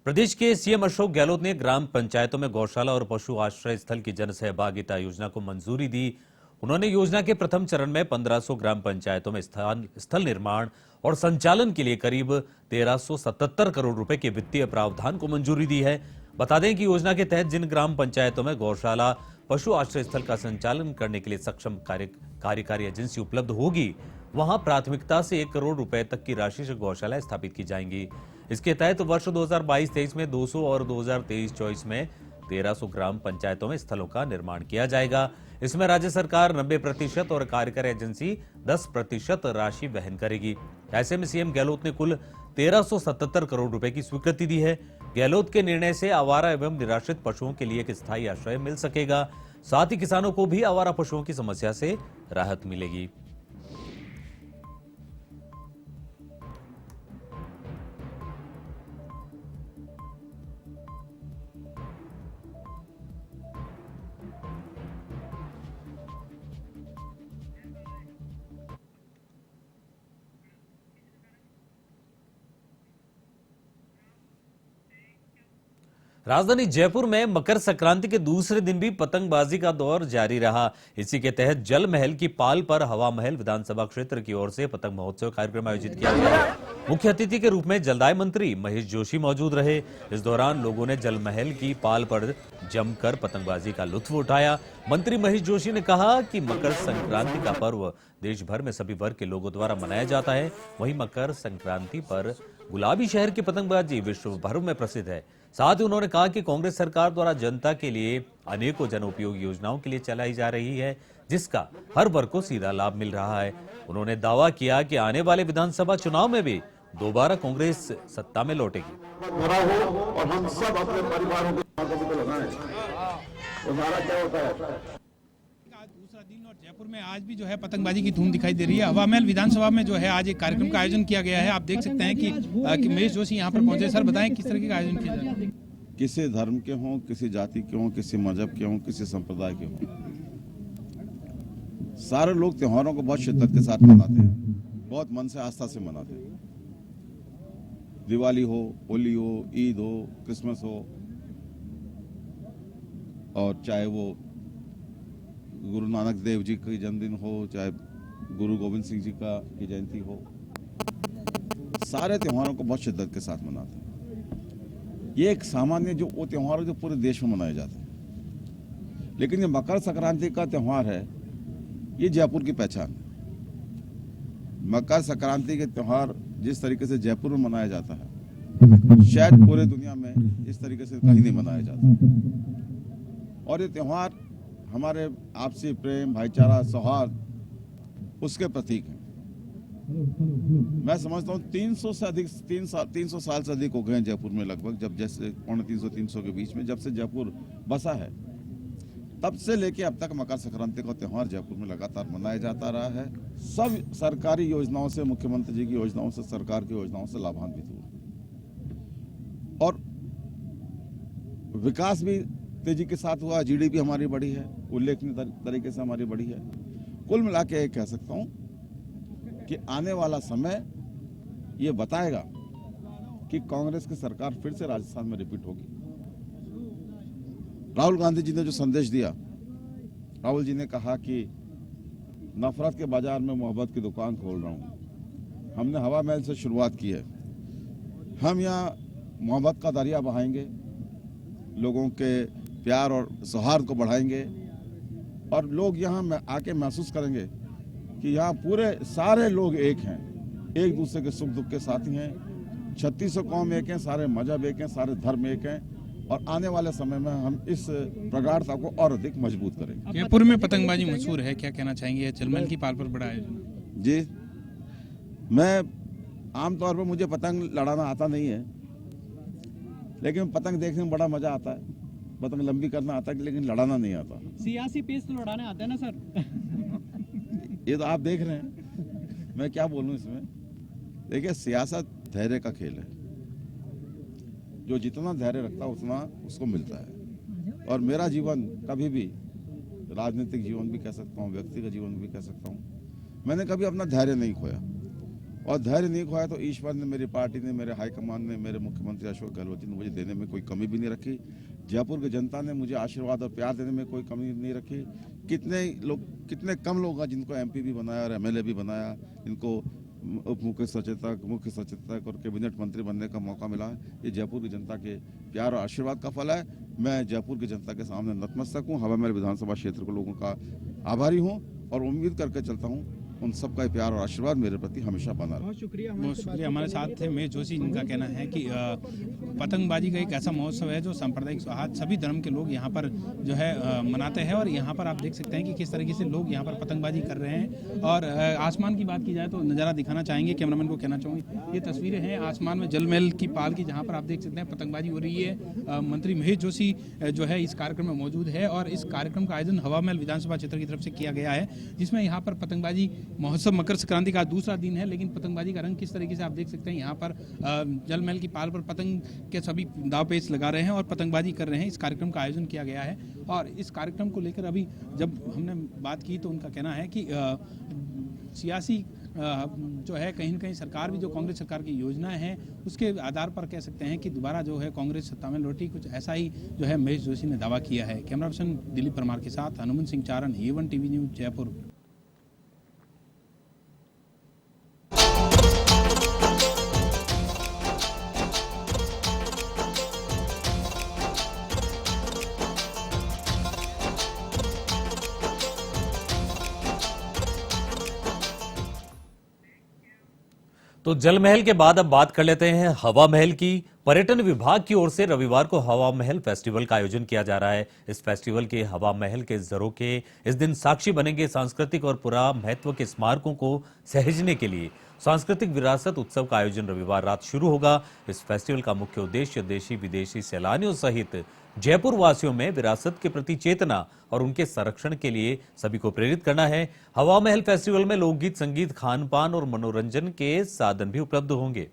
प्रदेश के सीएम अशोक गहलोत ने ग्राम पंचायतों में गौशाला और पशु आश्रय स्थल की जन सहभागिता योजना को मंजूरी दी। उन्होंने योजना के प्रथम चरण में 1500 ग्राम पंचायतों में स्थल निर्माण और संचालन के लिए करीब 1377 करोड़ रुपए के वित्तीय प्रावधान को मंजूरी दी है। बता दें कि योजना के तहत जिन ग्राम पंचायतों में गौशाला पशु आश्रय स्थल का संचालन करने के लिए सक्षम कार्यकारी एजेंसी उपलब्ध होगी, वहां प्राथमिकता से 1 करोड़ रुपए तक की राशि से गौशालाएं स्थापित की जाएंगी। इसके तहत वर्ष 2022-23 में 200 और 2023-24 में 1300 ग्राम पंचायतों में स्थलों का निर्माण किया जाएगा। इसमें राज्य सरकार 90% और कार्यकारी एजेंसी 10% राशि वहन करेगी। ऐसे में सीएम गहलोत ने कुल 1377 करोड़ रुपए की स्वीकृति दी है। गहलोत के निर्णय से आवारा एवं निराश्रित पशुओं के लिए एक स्थायी आश्रय मिल सकेगा। साथ ही किसानों को भी आवारा पशुओं की समस्या से राहत मिलेगी। राजधानी जयपुर में मकर संक्रांति के दूसरे दिन भी पतंगबाजी का दौर जारी रहा। इसी के तहत जल महल की पाल पर हवा महल विधानसभा क्षेत्र की ओर से पतंग महोत्सव कार्यक्रम आयोजित किया गया। मुख्य अतिथि के रूप में जलदाय मंत्री महेश जोशी मौजूद रहे। इस दौरान लोगों ने जल महल की पाल पर जमकर पतंगबाजी का लुत्फ उठाया। मंत्री महेश जोशी ने कहा कि मकर संक्रांति का पर्व देश भर में सभी वर्ग के लोगों द्वारा मनाया जाता है। वहीं मकर संक्रांति पर गुलाबी शहर की पतंगबाजी विश्व भर में प्रसिद्ध है। साथ ही उन्होंने कहा कि कांग्रेस सरकार द्वारा जनता के लिए अनेकों जन उपयोगी योजनाओं के लिए चलाई जा रही है, जिसका हर वर्ग को सीधा लाभ मिल रहा है। उन्होंने दावा किया कि आने वाले विधानसभा चुनाव में भी दोबारा कांग्रेस सत्ता में लौटेगी। और हम सब अपने परिवारों को लगाएं। हमारा क्या होता है? दूसरा दिन और जयपुर में आज भी जो है पतंगबाजी की धूम दिखाई दे रही है। हवा महल विधानसभा में जो है आज एक कार्यक्रम का आयोजन किया गया है। आप देख सकते हैं कि महेश जोशी यहाँ पर पहुंचे। सर बताएं किस तरह का आयोजन किया जा रहा है? किसी धर्म के हों, किसी जाति के हों, किसी मजहब के हों, किसी संप्रदाय के हों, सारे लोग त्योहारों को बहुत शिद्दत के साथ मनाते हैं, बहुत मन से आस्था से मनाते हैं। दिवाली हो, होली हो, ईद हो, क्रिसमस हो, और चाहे वो गुरु नानक देव जी की जन्मदिन हो, चाहे गुरु गोविंद सिंह जी की जयंती हो, सारे त्योहारों को बहुत शिद्दत के साथ मनाते हैं। ये एक सामान्य जो वो त्योहार जो पूरे देश में मनाए जाते हैं, लेकिन ये मकर संक्रांति का त्योहार है, ये जयपुर की पहचान है। मकर संक्रांति के त्योहार जिस तरीके से जयपुर में मनाया जाता है, शायद पूरे दुनिया में इस तरीके से कहीं नहीं मनाया जाता। और ये त्योहार हमारे आपसी प्रेम, भाईचारा, सौहार्द उसके प्रतीक हैं। मैं समझता हूँ 300 से अधिक 300 साल से अधिक हो गए हैं जयपुर में, लगभग जब जैसे 350 के बीच में जब से जयपुर बसा है, तब से लेके अब तक मकर संक्रांति का त्योहार जयपुर में लगातार मनाया जाता रहा है। सब सरकारी योजनाओं से, मुख्यमंत्री जी की योजनाओं से, सरकार की योजनाओं से लाभान्वित हुए और विकास भी तेजी के साथ हुआ। जीडीपी हमारी बढ़ी है, उल्लेखनीय तरीके से हमारी बढ़ी है। कुल मिला के कह सकता हूं कि आने वाला समय ये बताएगा कि कांग्रेस की सरकार फिर से राजस्थान में रिपीट होगी। राहुल गांधी जी ने जो संदेश दिया, राहुल जी ने कहा कि नफरत के बाजार में मोहब्बत की दुकान खोल रहा हूं। हमने हवा महल से शुरुआत की है। हम यहाँ मोहब्बत का दरिया बहाएंगे, लोगों के प्यार और सौहार्द को बढ़ाएंगे और लोग यहाँ आके महसूस करेंगे कि यहाँ पूरे सारे लोग एक हैं, एक दूसरे के सुख दुख के साथी हैं। 3600 कौम एक हैं, सारे मजहब एक हैं, सारे धर्म एक हैं और आने वाले समय में हम इस प्रगाढ़ता को और अधिक मजबूत करेंगे। जयपुर में पतंगबाजी मशहूर है, क्या कहना चाहेंगे? जलमहल की पाल पर बड़ा आयोजन। जी, मैं आमतौर पर मुझे पतंग लड़ाना आता नहीं है, लेकिन पतंग देखने में बड़ा मजा आता है। पतंग लंबी करना आता है, लेकिन लड़ाना नहीं आता। सियासी पेच तो लड़ाने आते हैं ना सर? ये तो आप देख रहे हैं, मैं क्या बोलूं इसमें। देखिए, सियासत धैर्य का खेल है। जो जितना धैर्य रखता है उतना उसको मिलता है। और मेरा जीवन कभी भी, राजनीतिक जीवन भी कह सकता हूँ, व्यक्तिगत जीवन भी कह सकता हूँ, मैंने कभी अपना धैर्य नहीं खोया। और धैर्य नहीं खोया तो ईश्वर ने, मेरी पार्टी ने, मेरे हाईकमान ने, मेरे मुख्यमंत्री अशोक गहलोत जी ने मुझे देने में कोई कमी भी नहीं रखी। जयपुर की जनता ने मुझे आशीर्वाद और प्यार देने में कोई कमी नहीं रखी। कितने कम लोग हैं जिनको एमपी भी बनाया और एमएलए भी बनाया, इनको उप मुख्य सचेतक और कैबिनेट मंत्री बनने का मौका मिला है। ये जयपुर की जनता के प्यार और आशीर्वाद का फल है। मैं जयपुर की जनता के सामने नतमस्तक हूँ, हवा महल विधानसभा क्षेत्र के लोगों का आभारी हूँ और उम्मीद करके चलता हूँ उन सबका प्यार और आशीर्वाद मेरे प्रति हमेशा बना रहे। बहुत शुक्रिया हमारे साथ थे महेश जोशी, जिनका कहना है कि पतंगबाजी का एक ऐसा महोत्सव है जो सांप्रदायिक सौहार्द सभी धर्म के लोग यहाँ पर जो है मनाते हैं। और यहाँ पर आप देख सकते हैं कि किस तरीके से लोग यहाँ पर पतंगबाजी कर रहे हैं। और आसमान की बात की जाए तो नज़ारा दिखाना चाहेंगे, कैमरामैन को कहना चाहूँगी, ये तस्वीरें हैं आसमान में जल महल की पाल की, जहाँ पर आप देख सकते हैं पतंगबाजी हो रही है। मंत्री महेश जोशी जो है इस कार्यक्रम में मौजूद है और इस कार्यक्रम का आयोजन हवा महल विधानसभा क्षेत्र की तरफ से किया गया है, जिसमें यहाँ पर पतंगबाजी महोत्सव मकर संक्रांति का दूसरा दिन है। लेकिन पतंगबाजी का रंग किस तरीके से आप देख सकते हैं, यहाँ पर जल महल की पाल पर पतंग के सभी दाव पेच लगा रहे हैं और पतंगबाजी कर रहे हैं। इस कार्यक्रम का आयोजन किया गया है और इस कार्यक्रम को लेकर अभी जब हमने बात की तो उनका कहना है कि सियासी जो है कहीं न कहीं सरकार भी, जो कांग्रेस सरकार की योजनाएं हैं उसके आधार पर कह सकते हैं कि दोबारा जो है कांग्रेस सत्ता में लौटी, कुछ ऐसा ही जो है महेश जोशी ने दावा किया है। कैमरा पर्सन दिलीप परमार के साथ हनुमान सिंह चारण, A1 टीवी न्यूज, जयपुर। तो जल महल के बाद अब बात कर लेते हैं हवा महल की। पर्यटन विभाग की ओर से रविवार को हवा महल फेस्टिवल का आयोजन किया जा रहा है। इस फेस्टिवल के हवा महल के झरोखे इस दिन साक्षी बनेंगे सांस्कृतिक और पुरा महत्व के स्मारकों को सहेजने के लिए। सांस्कृतिक विरासत उत्सव का आयोजन रविवार रात शुरू होगा। इस फेस्टिवल का मुख्य उद्देश्य देशी विदेशी सैलानियों सहित जयपुर वासियों में विरासत के प्रति चेतना और उनके संरक्षण के लिए सभी को प्रेरित करना है। हवा महल फेस्टिवल में लोकगीत, संगीत, खान पान और मनोरंजन के साधन भी उपलब्ध होंगे।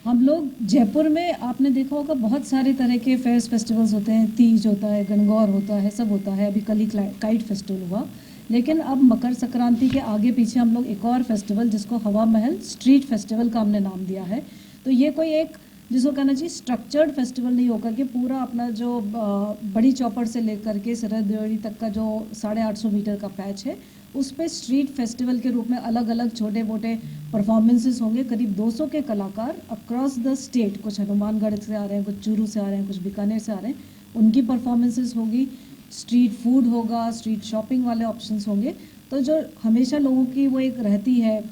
हम लोग जयपुर में आपने देखा होगा बहुत सारे तरह के फेयर्स फेस्टिवल्स होते हैं, तीज होता है, गणगौर होता है, सब होता है। अभी कल ही काइट फेस्टिवल हुआ, लेकिन अब मकर संक्रांति के आगे पीछे हम लोग एक और फेस्टिवल जिसको हवा महल स्ट्रीट फेस्टिवल का हमने नाम दिया है। तो ये कोई एक जिसको कहना चाहिए स्ट्रक्चर्ड फेस्टिवल नहीं होगा कि पूरा अपना जो बड़ी चौपड़ से लेकर के सरहद देवड़ी तक का जो 850 मीटर का पैच है उस पे स्ट्रीट फेस्टिवल के रूप में अलग अलग छोटे मोटे परफॉर्मेंसेस होंगे। करीब 200 के कलाकार अक्रॉस द स्टेट, कुछ हनुमानगढ़ से आ रहे हैं, कुछ चूरू से आ रहे हैं, कुछ बीकानेर से आ रहे हैं, उनकी परफॉर्मेंसेस होगी। स्ट्रीट फूड होगा, स्ट्रीट शॉपिंग वाले ऑप्शंस होंगे। तो जो हमेशा लोगों की वो एक रहती है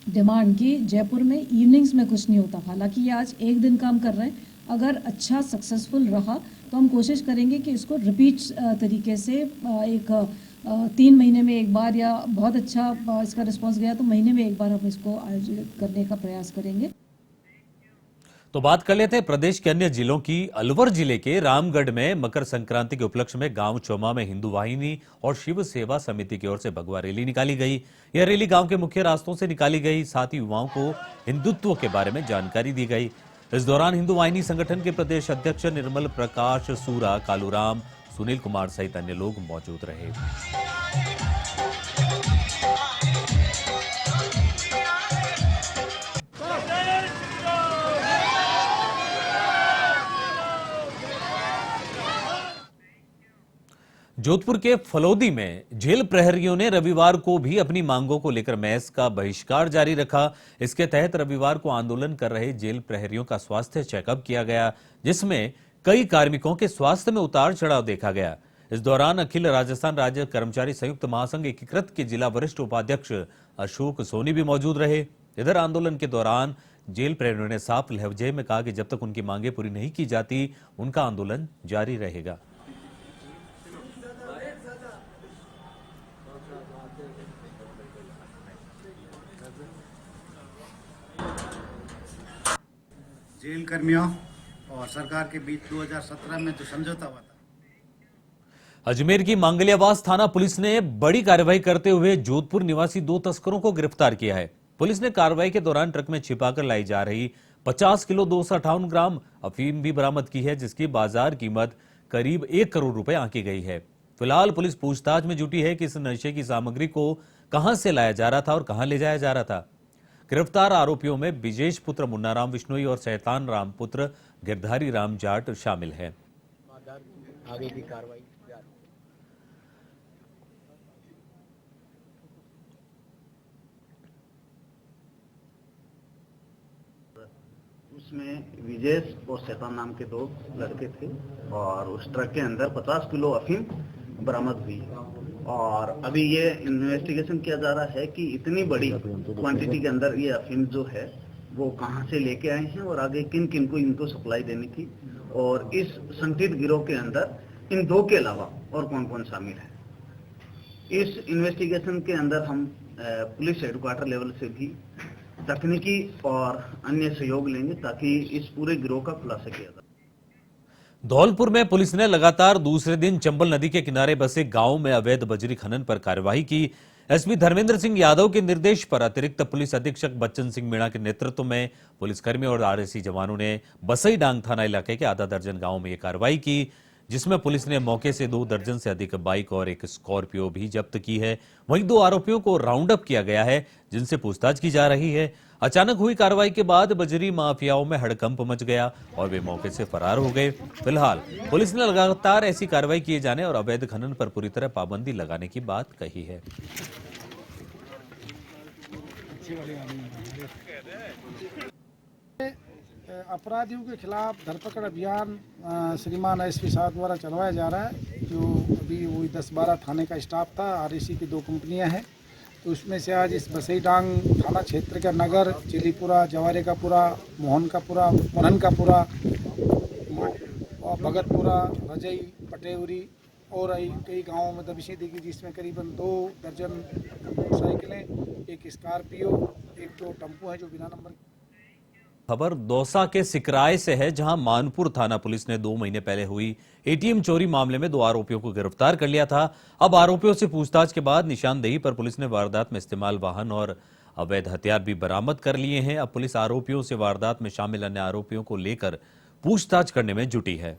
डिमांड की जयपुर में इवनिंग्स में कुछ नहीं होता, हालांकि ये आज एक दिन काम कर रहे हैं। अगर अच्छा सक्सेसफुल रहा तो हम कोशिश करेंगे कि इसको रिपीट तरीके से एक 3 महीने में एक बार, या बहुत अच्छा इसका रिस्पांस गया तो महीने में एक बार हम इसको आयोजित करने का प्रयास करेंगे। तो बात कर लेते हैं प्रदेश के अन्य जिलों की। अलवर जिले के रामगढ़ में मकर संक्रांति के उपलक्ष्य में गांव चौमा में हिंदू वाहिनी और शिव सेवा समिति की ओर से भगवा रैली निकाली गई। यह रैली गांव के मुख्य रास्तों से निकाली गई, साथ ही युवाओं को हिंदुत्व के बारे में जानकारी दी गई। इस दौरान हिंदू वाहिनी संगठन के प्रदेश अध्यक्ष निर्मल प्रकाश सूरा, कालूराम, सुनील कुमार सहित अन्य लोग मौजूद रहे। जोधपुर के फलोदी में जेल प्रहरियों ने रविवार को भी अपनी मांगों को लेकर मैस का बहिष्कार जारी रखा। इसके तहत रविवार को आंदोलन कर रहे जेल प्रहरियों का स्वास्थ्य चेकअप किया गया, जिसमें कई कार्मिकों के स्वास्थ्य में उतार चढ़ाव देखा गया। इस दौरान अखिल राजस्थान राज्य कर्मचारी संयुक्त महासंघ एकीकृत के जिला वरिष्ठ उपाध्यक्ष अशोक सोनी भी मौजूद रहे। इधर आंदोलन के दौरान जेल प्रहरियों ने साफ लहजे में कहा कि जब तक उनकी मांगे पूरी नहीं की जाती उनका आंदोलन जारी रहेगा। जेल कर्मियों और सरकार के बीच 2017 में जो समझौता हुआ था। अजमेर की मांगलियावास थाना पुलिस ने बड़ी कार्रवाई करते हुए जोधपुर निवासी 2 तस्करों को गिरफ्तार किया है। पुलिस ने कार्रवाई के दौरान ट्रक में छिपाकर लाई जा रही 50 किलो 258 ग्राम अफीम भी बरामद की है, जिसकी बाजार कीमत करीब 1 करोड़ रुपए आंकी गई है। फिलहाल पुलिस पूछताछ में जुटी है कि इस नशे की सामग्री को कहां से लाया जा रहा था और कहां ले जाया जा रहा था। गिरफ्तार आरोपियों में बिजेश पुत्र मुन्नाराम विश्नोई और शैतान राम पुत्र गिरधारी राम जाट शामिल हैं। आगे की कार्रवाई जारी। उसमें विजेश और शैतान नाम के दो लड़के थे और उस ट्रक के अंदर 50 किलो अफीम बरामद हुई है। और अभी ये इन्वेस्टिगेशन किया जा रहा है कि इतनी बड़ी क्वांटिटी के अंदर ये अफीम जो है वो कहां से लेके आए हैं और आगे किन किन को इनको सप्लाई देनी थी और इस संगठित गिरोह के अंदर इन दो के अलावा और कौन कौन शामिल है। इस इन्वेस्टिगेशन के अंदर हम पुलिस हेडक्वार्टर लेवल से भी तकनीकी और अन्य सहयोग लेंगे ताकि इस पूरे गिरोह का खुलासा किया जाए। धौलपुर में पुलिस ने लगातार दूसरे दिन चंबल नदी के किनारे बसे गांव में अवैध बजरी खनन पर कार्रवाई की। एसपी धर्मेंद्र सिंह यादव के निर्देश पर अतिरिक्त पुलिस अधीक्षक बच्चन सिंह मीणा के नेतृत्व में पुलिसकर्मी और आरएसी जवानों ने बसई डांग थाना इलाके के आधा दर्जन गांवों में यह कार्रवाई की, जिसमें पुलिस ने मौके से 2 दर्जन से अधिक बाइक और एक स्कॉर्पियो भी जब्त की है। वहीं 2 आरोपियों को राउंड अप किया गया है, जिनसे पूछताछ की जा रही है। अचानक हुई कार्रवाई के बाद बजरी माफियाओं में हड़कंप मच गया और वे मौके से फरार हो गए। फिलहाल पुलिस ने लगातार ऐसी कार्रवाई किए जाने और अवैध खनन पर पूरी तरह पाबंदी लगाने की बात कही है। अपराधियों के खिलाफ धरपकड़ अभियान श्रीमान एसपी साहब द्वारा चलवाया जा रहा है। जो अभी वही 10-12 थाने का स्टाफ था, आरएसी की 2 कंपनियां हैं, तो उसमें से आज इस बसई डांग थाना क्षेत्र का नगर, चिलीपुरा, जवारे का पुरा, मोहन का पुरा और भगतपुरा, रजई, पटेवरी और कई गांवों में दबिशें दी गई, जिसमें करीबन 2 दर्जन मोटरसाइकिलें, एक स्कॉर्पियो, एक तो टेम्पो है जो बिना नंबर। खबर दौसा के सिकराय से है, जहां मानपुर थाना पुलिस ने 2 महीने पहले हुई एटीएम चोरी मामले में 2 आरोपियों को गिरफ्तार कर लिया था। अब आरोपियों से पूछताछ के बाद निशानदेही पर पुलिस ने वारदात में इस्तेमाल वाहन और अवैध हथियार भी बरामद कर लिए हैं। अब पुलिस आरोपियों से वारदात में शामिल अन्य आरोपियों को लेकर पूछताछ करने में जुटी है।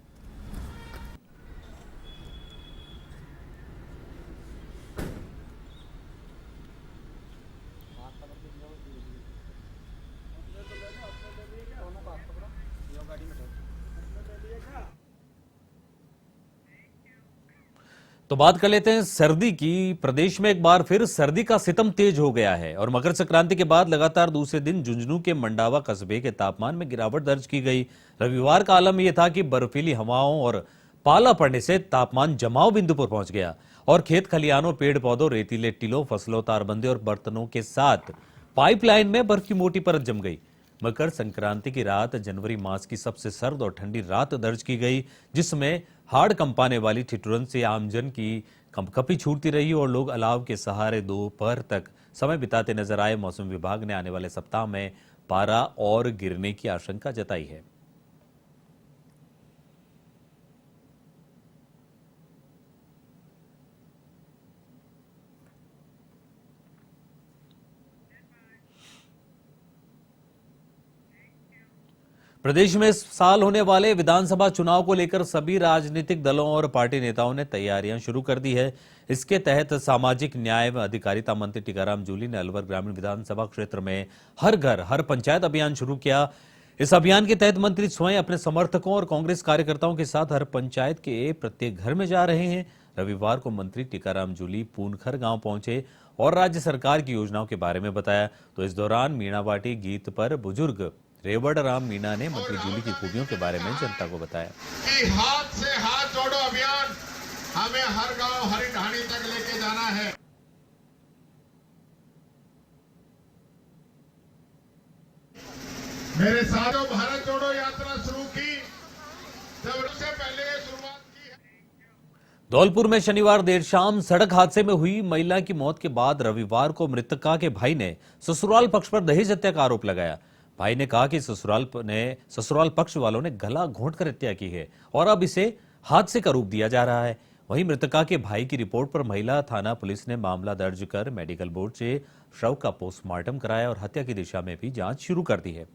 तो बात कर लेते हैं सर्दी की। प्रदेश में एक बार फिर सर्दी का सितम तेज हो गया है और मकर संक्रांति के बाद लगातार दूसरे दिन झुंझुनू के मंडावा कस्बे के तापमान में गिरावट दर्ज की गई। रविवार का आलम यह था कि बर्फीली हवाओं और पाला पड़ने से तापमान जमाव बिंदु पर पहुंच गया और खेत खलिहानों, पेड़ पौधों, रेतीले टीलों, फसलों, तारबंदे और बर्तनों के साथ पाइपलाइन में बर्फ की मोटी परत जम गई। मकर संक्रांति की रात जनवरी मास की सबसे सर्द और ठंडी रात दर्ज की गई, जिसमें हाड़ कंपाने वाली ठिठुरन से आमजन की कंपकपी छूटती रही और लोग अलाव के सहारे दोपहर तक समय बिताते नजर आए। मौसम विभाग ने आने वाले सप्ताह में पारा और गिरने की आशंका जताई है। प्रदेश में इस साल होने वाले विधानसभा चुनाव को लेकर सभी राजनीतिक दलों और पार्टी नेताओं ने तैयारियां शुरू कर दी है। इसके तहत सामाजिक न्याय व अधिकारिता मंत्री टीकाराम जूली ने अलवर ग्रामीण विधानसभा क्षेत्र में हर घर हर पंचायत अभियान शुरू किया। इस अभियान के तहत मंत्री स्वयं अपने समर्थकों और कांग्रेस कार्यकर्ताओं के साथ हर पंचायत के प्रत्येक घर में जा रहे हैं। रविवार को मंत्री टीकाराम जूली पूनखर गांव पहुंचे और राज्य सरकार की योजनाओं के बारे में बताया। तो इस दौरान मीणाबाटी गीत पर बुजुर्ग रेवड़ राम मीणा ने मंत्री जूली की खूबियों के बारे में जनता को बताया कि हाथ से हाथ जोड़ो अभियान हमें हर गांव हर ढाणी तक लेके जाना है। मेरे साथियों, भारत जोड़ो यात्रा शुरू की जब उससे पहले शुरुआत की है। धौलपुर में शनिवार देर शाम सड़क हादसे में हुई महिला की मौत के बाद रविवार को मृतका के भाई ने ससुराल पक्ष पर दहेज हत्या का आरोप लगाया। भाई ने कहा कि ससुराल पक्ष वालों ने गला घोंटकर हत्या की है और अब इसे हादसे का रूप दिया जा रहा है। वहीं मृतका के भाई की रिपोर्ट पर महिला थाना पुलिस ने मामला दर्ज कर मेडिकल बोर्ड से शव का पोस्टमार्टम कराया और हत्या की दिशा में भी जांच शुरू कर दी है।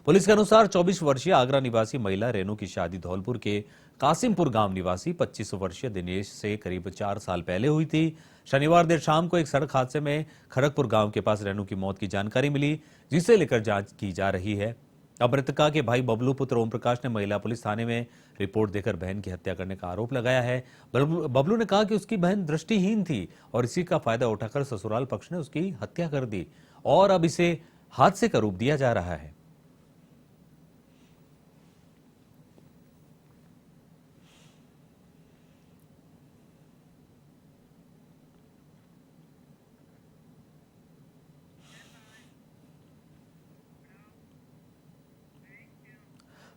पुलिस के अनुसार 24 वर्षीय आगरा निवासी महिला रेनू की शादी धौलपुर के कासिमपुर गांव निवासी 25 वर्षीय दिनेश से करीब 4 साल पहले हुई थी। शनिवार देर शाम को एक सड़क हादसे में खड़गपुर गांव के पास रेनू की मौत की जानकारी मिली, जिसे लेकर जांच की जा रही है। अब मृतका के भाई बबलू पुत्र ओम प्रकाश ने महिला पुलिस थाने में रिपोर्ट देकर बहन की हत्या करने का आरोप लगाया है। बबलू ने कहा कि उसकी बहन दृष्टिहीन थी और इसी का फायदा उठाकर ससुराल पक्ष ने उसकी हत्या कर दी और अब इसे हादसे का रूप दिया जा रहा है।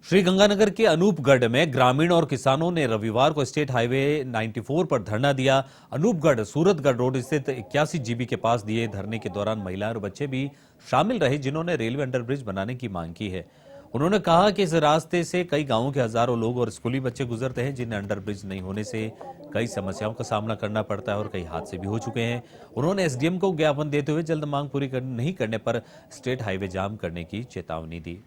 श्रीगंगानगर के अनूपगढ़ में ग्रामीण और किसानों ने रविवार को स्टेट हाईवे 94 पर धरना दिया। अनूपगढ़ सूरतगढ़ रोड स्थित 81 जीबी के पास दिए धरने के दौरान महिलाएं और बच्चे भी शामिल रहे, जिन्होंने रेलवे अंडरब्रिज बनाने की मांग की है। उन्होंने कहा कि इस रास्ते से कई गांवों के हजारों लोग और स्कूली बच्चे गुजरते हैं, जिन्हें अंडरब्रिज नहीं होने से कई समस्याओं का सामना करना पड़ता है और कई हादसे भी हो चुके हैं। उन्होंने एसडीएम को ज्ञापन देते हुए जल्द मांग पूरी नहीं करने पर स्टेट हाईवे जाम करने की चेतावनी दी।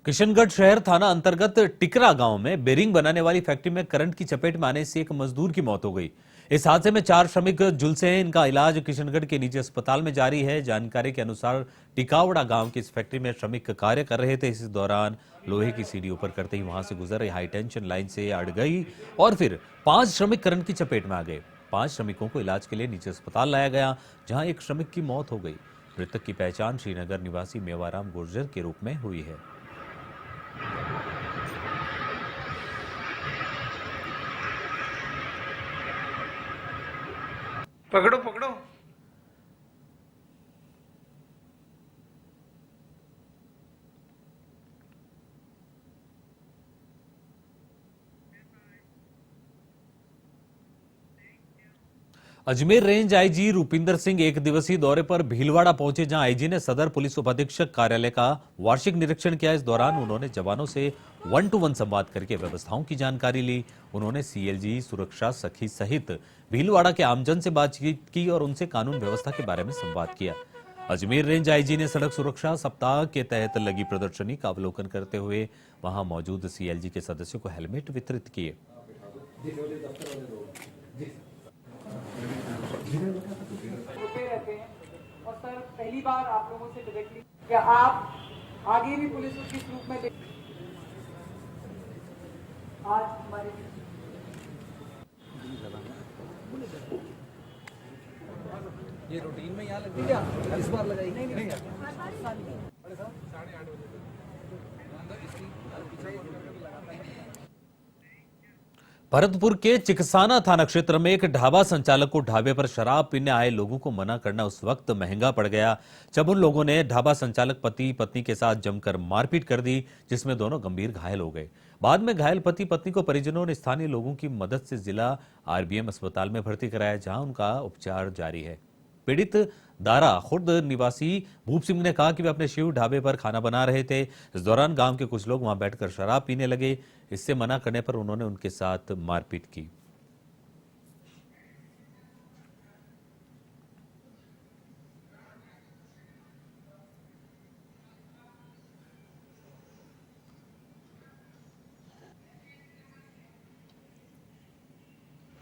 किशनगढ़ शहर थाना अंतर्गत टिकरा गांव में बेरिंग बनाने वाली फैक्ट्री में करंट की चपेट में आने से एक मजदूर की मौत हो गई। इस हादसे में 4 श्रमिक झुलसे हैं। इनका इलाज किशनगढ़ के निजी अस्पताल में जारी है। जानकारी के अनुसार टिकावड़ा गांव की इस फैक्ट्री में श्रमिक कार्य कर रहे थे। इस दौरान लोहे की सीढ़ी ऊपर करते ही वहां से गुजर रही हाई टेंशन लाइन से अड़ गई और फिर 5 श्रमिक करंट की चपेट में आ गए। 5 श्रमिकों को इलाज के लिए निजी अस्पताल लाया गया, जहां एक श्रमिक की मौत हो गई। मृतक की पहचान श्रीनगर निवासी मेवाराम गुर्जर के रूप में हुई है। पकड़ो पकड़ो। अजमेर रेंज आईजी रूपिंदर सिंह एक दिवसीय दौरे पर भीलवाड़ा पहुंचे, जहां आईजी ने सदर पुलिस उपाधीक्षक कार्यालय का वार्षिक निरीक्षण किया। इस दौरान उन्होंने जवानों से 1-to-1 संवाद करके व्यवस्थाओं की जानकारी ली। उन्होंने सीएलजी, सुरक्षा सखी सहित भीलवाड़ा के आमजन से बातचीत की और उनसे कानून व्यवस्था के बारे में संवाद किया। अजमेर रेंज आईजी ने सड़क सुरक्षा सप्ताह के तहत लगी प्रदर्शनी का अवलोकन करते हुए वहां मौजूद सीएलजी के सदस्यों को हेलमेट वितरित किए। होते रहते हैं और सर पहली बार आप लोगों से डायरेक्टली क्या आप आगे भी पुलिस को किस रूप में आज हमारे ये रूटीन में यहाँ लगती क्या इस बार लगाई नहीं भरतपुर के चिकसाना थाना क्षेत्र में एक ढाबा संचालक को ढाबे पर शराब पीने आए लोगों को मना करना उस वक्त महंगा पड़ गया जब उन लोगों ने ढाबा संचालक पति पत्नी के साथ जमकर मारपीट कर दी, जिसमें दोनों गंभीर घायल हो गए। बाद में घायल पति पत्नी को परिजनों ने स्थानीय लोगों की मदद से जिला आरबीएम अस्पताल में भर्ती कराया, जहां उनका उपचार जारी है। पीड़ित दारा खुर्द निवासी भूप सिंह ने कहा कि वे अपने शिव ढाबे पर खाना बना रहे थे। इस दौरान गांव के कुछ लोग वहां बैठकर शराब पीने लगे। इससे मना करने पर उन्होंने उनके साथ मारपीट की।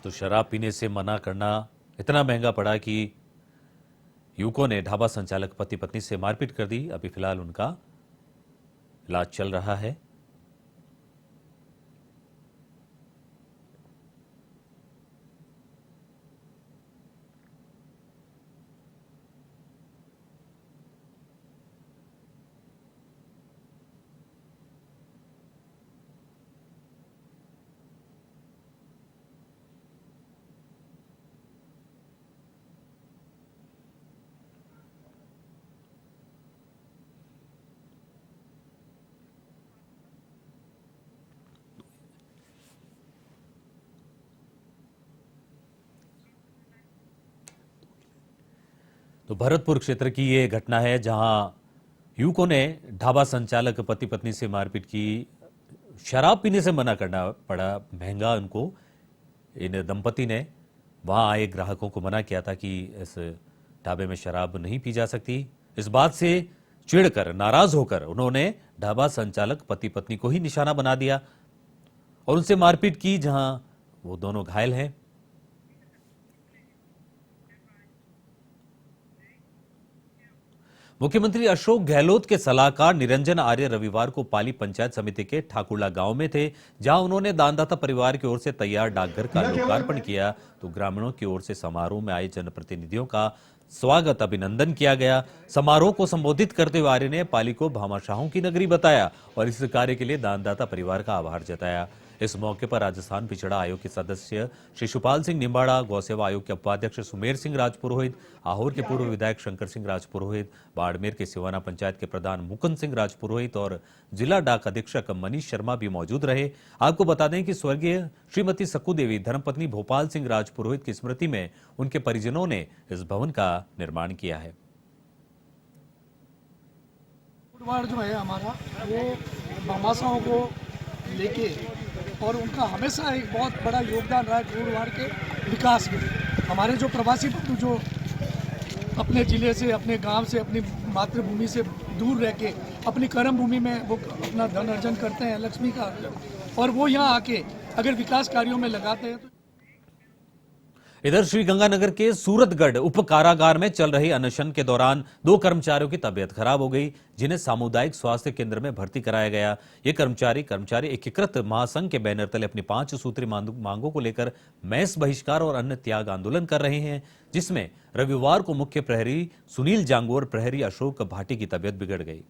तो शराब पीने से मना करना इतना महंगा पड़ा कि युवकों ने ढाबा संचालक पति पत्नी से मारपीट कर दी। अभी फिलहाल उनका इलाज चल रहा है। तो भरतपुर क्षेत्र की ये घटना है जहां युवकों ने ढाबा संचालक पति पत्नी से मारपीट की। शराब पीने से मना करना पड़ा, महंगा उनको। इन दंपति ने वहां आए ग्राहकों को मना किया था कि इस ढाबे में शराब नहीं पी जा सकती। इस बात से चिढ़कर, नाराज होकर उन्होंने ढाबा संचालक पति पत्नी को ही निशाना बना दिया और उनसे मारपीट की, जहां वो दोनों घायल हैं। मुख्यमंत्री अशोक गहलोत के सलाहकार निरंजन आर्य रविवार को पाली पंचायत समिति के ठाकुरला गांव में थे, जहां उन्होंने दानदाता परिवार की ओर से तैयार डाकघर का लोकार्पण किया। तो ग्रामीणों की ओर से समारोह में आए जनप्रतिनिधियों का स्वागत, अभिनंदन किया गया। समारोह को संबोधित करते हुए आर्य ने पाली को भामाशाहों की नगरी बताया और इस कार्य के लिए दानदाता परिवार का आभार जताया। इस मौके पर राजस्थान पिछड़ा आयोग के सदस्य शिशुपाल सिंह निम्बाड़ा, गौसेवा आयोग के उपाध्यक्ष सुमेर सिंह राजपुरोहित, आहोर के पूर्व विधायक शंकर सिंह राजपुरोहित, बाड़मेर के सिवाना पंचायत के प्रधान मुकुंद सिंह राजपुरोहित और जिला डाक अधीक्षक मनीष शर्मा भी मौजूद रहे। आपको बता दें कि स्वर्गीय श्रीमती सक्कू देवी धर्मपत्नी भोपाल सिंह राजपुरोहित की स्मृति में उनके परिजनों ने इस भवन का निर्माण किया है। जो है हमारा, वो भामाशाहों को लेके और उनका हमेशा एक बहुत बड़ा योगदान रहा है गुरुवार के विकास में। हमारे जो प्रवासी बंधु जो अपने ज़िले से, अपने गांव से, अपनी मातृभूमि से दूर रह के अपनी कर्म भूमि में वो अपना धन अर्जन करते हैं, लक्ष्मी का अर्जन, और वो यहाँ आके अगर विकास कार्यों में लगाते हैं तो। इधर श्रीगंगानगर के सूरतगढ़ उप कारागार में चल रही अनशन के दौरान 2 कर्मचारियों की तबीयत खराब हो गई, जिन्हें सामुदायिक स्वास्थ्य केंद्र में भर्ती कराया गया। ये कर्मचारी एकीकृत महासंघ के बैनर तले अपनी 5 सूत्री मांगों को लेकर मैस बहिष्कार और अन्य त्याग आंदोलन कर रहे हैं, जिसमें रविवार को मुख्य प्रहरी सुनील जांगू और प्रहरी अशोक भाटी की तबीयत बिगड़ गई।